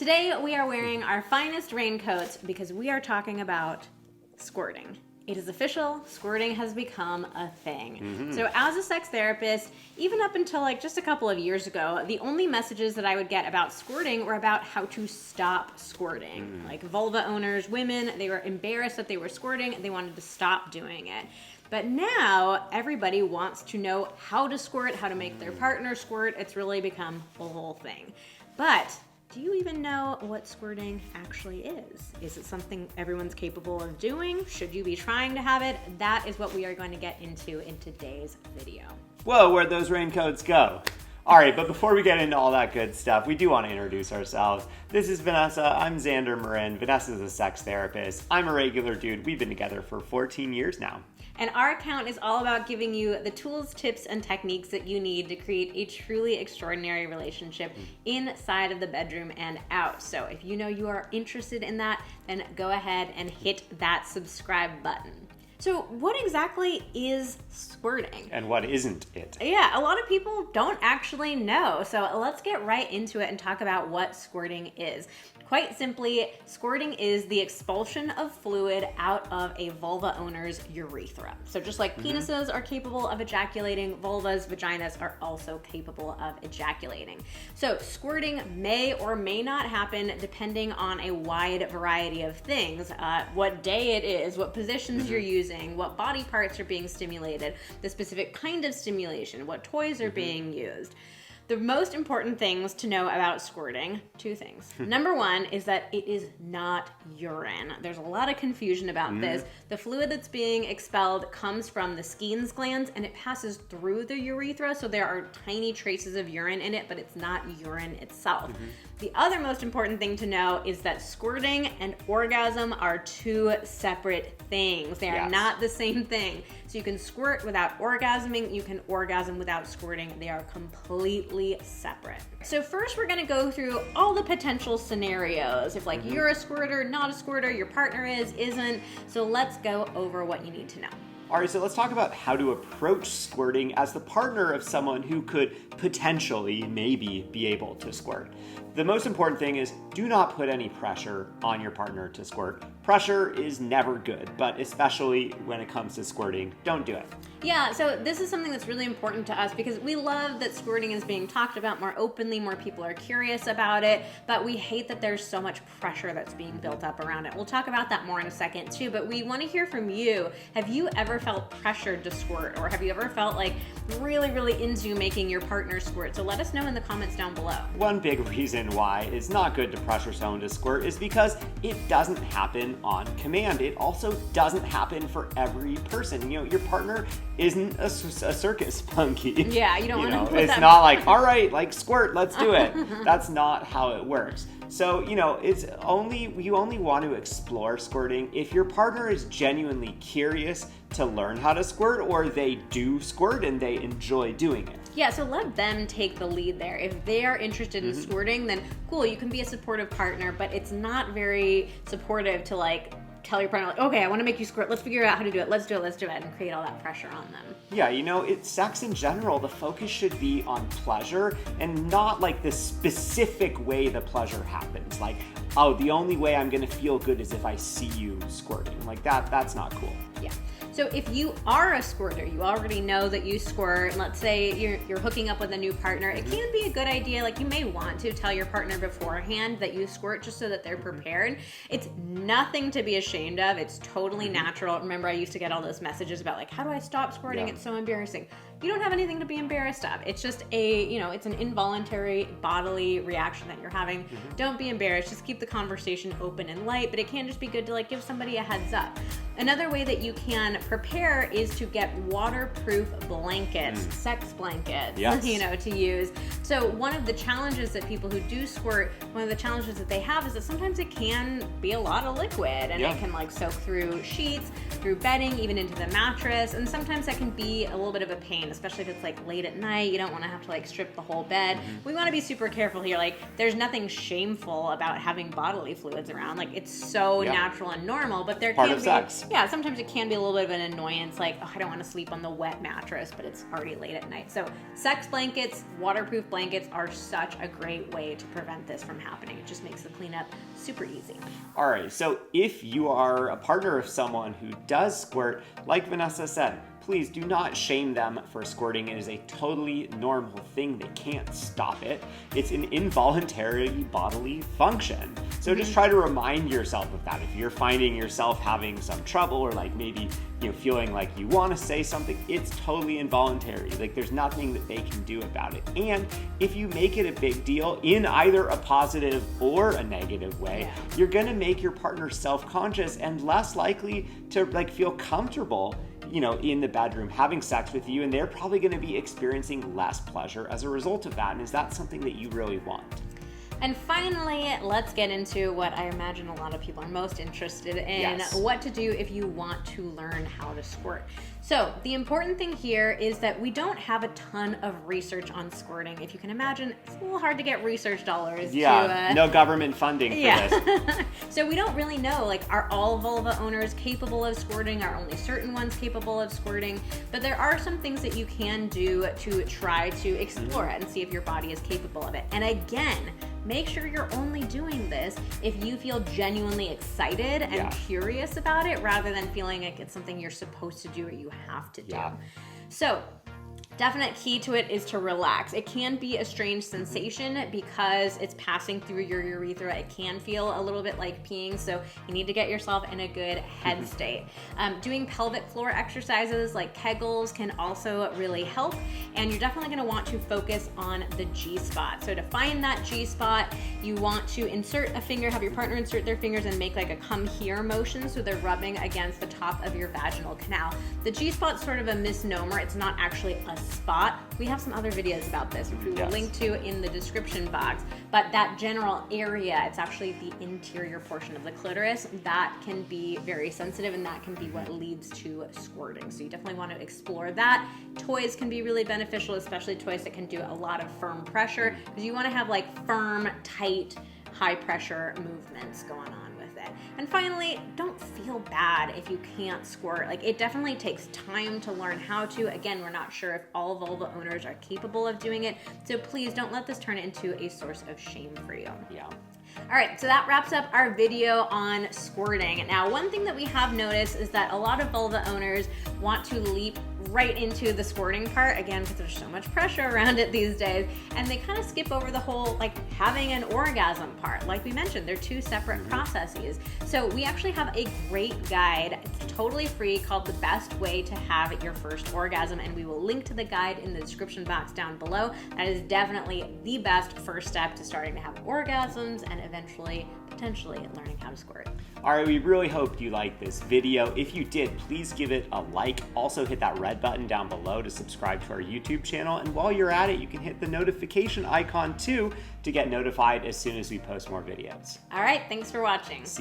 Today we are wearing our finest raincoats because we are talking about squirting. It is official, squirting has become a thing. So as a sex therapist, even up until like just a couple of years ago, the only messages that I would get about squirting were about how to stop squirting. Like vulva owners, women, they were embarrassed that they were squirting and they wanted to stop doing it. But now everybody wants to know how to squirt, how to make their partner squirt. It's really become a whole thing. But do you even know what squirting actually is? Is it something everyone's capable of doing? Should you be trying to have it? That is what we are going to get into in today's video. Whoa, where'd those raincoats go? All right, but before we get into all that good stuff, we do want to introduce ourselves. This is Vanessa. I'm Xander Marin. Vanessa's a sex therapist. I'm a regular dude. We've been together for 14 years now. And our account is all about giving you the tools, tips, and techniques that you need to create a truly extraordinary relationship inside of the bedroom and out. So if you know you are interested in that, then go ahead and hit that subscribe button. So what exactly is squirting? And what isn't it? Yeah, a lot of people don't actually know. So let's get right into it and talk about what squirting is. Quite simply, squirting is the expulsion of fluid out of a vulva owner's urethra. So just like penises are capable of ejaculating, vulvas, vaginas are also capable of ejaculating. So squirting may or may not happen depending on a wide variety of things. What day it is, what positions you're using, what body parts are being stimulated, the specific kind of stimulation, what toys are being used. The most important things to know about squirting, two things. Number one is that it is not urine. There's a lot of confusion about this. The fluid that's being expelled comes from the Skene's glands and it passes through the urethra, so there are tiny traces of urine in it, but it's not urine itself. The other most important thing to know is that squirting and orgasm are two separate things. They are not the same thing. So you can squirt without orgasming, you can orgasm without squirting. They are completely separate. So first we're gonna go through all the potential scenarios. If like you're a squirter, not a squirter, your partner is, isn't. So let's go over what you need to know. All right, so let's talk about how to approach squirting as the partner of someone who could potentially, maybe, be able to squirt. The most important thing is do not put any pressure on your partner to squirt. Pressure is never good, but especially when it comes to squirting, don't do it. Yeah, so this is something that's really important to us because we love that squirting is being talked about more openly, more people are curious about it, but we hate that there's so much pressure that's being built up around it. We'll talk about that more in a second too, but we want to hear from you. Have you ever felt pressured to squirt, or have you ever felt like really into making your partner squirt? So let us know in the comments down below. One big reason why it's not good to pressure someone to squirt is because it doesn't happen on command. It also doesn't happen for every person. You know, your partner isn't a circus monkey. Yeah, you don't want to put it's that. not like, all right, like squirt, let's do it. That's not how it works. So, you only want to explore squirting if your partner is genuinely curious to learn how to squirt, or they do squirt and they enjoy doing it. Yeah, so let them take the lead there. If they are interested in squirting, then cool, you can be a supportive partner, but it's not very supportive to like tell your partner, like, okay, I want to make you squirt. Let's figure out how to do it. Let's do it, and create all that pressure on them. Yeah, it's sex in general. The focus should be on pleasure and not like the specific way the pleasure happens. Like, oh, the only way I'm going to feel good is if I see you squirting. Like that's not cool. Yeah. So if you are a squirter, you already know that you squirt, and let's say you're hooking up with a new partner, it can be a good idea, like you may want to tell your partner beforehand that you squirt just so that they're prepared. It's nothing to be ashamed of. It's totally natural. Remember, I used to get all those messages about like, how do I stop squirting? Yeah. It's so embarrassing. You don't have anything to be embarrassed of. It's just it's an involuntary bodily reaction that you're having. Don't be embarrassed. Just keep the conversation open and light, but it can just be good to like give somebody a heads up. Another way that you can prepare is to get waterproof blankets, sex blankets, to use. So one of the challenges that people who do squirt, one of the challenges that they have is that sometimes it can be a lot of liquid, and it can like soak through sheets, through bedding, even into the mattress, and sometimes that can be a little bit of a pain, especially if it's like late at night. You don't want to have to like strip the whole bed. We want to be super careful here. Like, there's nothing shameful about having bodily fluids around. Like, it's so natural and normal, but there Part can of be sex. Yeah, sometimes it can be a little bit of an annoyance, like, oh, I don't want to sleep on the wet mattress, but it's already late at night. So sex blankets, waterproof blankets are such a great way to prevent this from happening. It just makes the cleanup super easy. All right, so if you are a partner of someone who does squirt, like Vanessa said, please do not shame them for squirting. It is a totally normal thing. They can't stop it. It's an involuntary bodily function. So just try to remind yourself of that. If you're finding yourself having some trouble, or like maybe feeling like you want to say something, it's totally involuntary. Like there's nothing that they can do about it. And if you make it a big deal in either a positive or a negative way, you're gonna make your partner self-conscious and less likely to like feel comfortable in the bedroom having sex with you, and they're probably going to be experiencing less pleasure as a result of that. And is that something that you really want? And finally, let's get into what I imagine a lot of people are most interested in, what to do if you want to learn how to squirt. So the important thing here is that we don't have a ton of research on squirting. If you can imagine, it's a little hard to get research dollars. No government funding for this. So we don't really know, like, are all vulva owners capable of squirting? Are only certain ones capable of squirting? But there are some things that you can do to try to explore it and see if your body is capable of it. And again, make sure you're only doing this if you feel genuinely excited and curious about it, rather than feeling like it's something you're supposed to do or you have to do. So definite key to it is to relax. It can be a strange sensation because it's passing through your urethra. It can feel a little bit like peeing, so you need to get yourself in a good head state. Doing pelvic floor exercises like Kegels can also really help, and you're definitely going to want to focus on the G-spot. So to find that G-spot, you want to insert a finger, have your partner insert their fingers and make like a come here motion, so they're rubbing against the top of your vaginal canal. The G-spot's sort of a misnomer. It's not actually a spot. We have some other videos about this, which we will link to in the description box, but that general area, it's actually the interior portion of the clitoris, that can be very sensitive, and that can be what leads to squirting. So you definitely want to explore that. Toys can be really beneficial, especially toys that can do a lot of firm pressure, because you want to have like firm, tight, high pressure movements going on with it. And finally, don't feel bad if you can't squirt. Like, it definitely takes time to learn how to. Again, we're not sure if all vulva owners are capable of doing it, so please don't let this turn into a source of shame for you. All right, so that wraps up our video on squirting. Now, one thing that we have noticed is that a lot of vulva owners want to leap right into the squirting part, again, because there's so much pressure around it these days, and they kind of skip over the whole, like, having an orgasm part. Like we mentioned, they're two separate processes. So we actually have a great guide, it's totally free, called The Best Way to Have Your First Orgasm, and we will link to the guide in the description box down below. That is definitely the best first step to starting to have orgasms and eventually, potentially, learning how to squirt. All right, we really hope you liked this video. If you did, please give it a like. Also hit that red button down below to subscribe to our YouTube channel. And while you're at it, you can hit the notification icon too to get notified as soon as we post more videos. All right, thanks for watching. See you.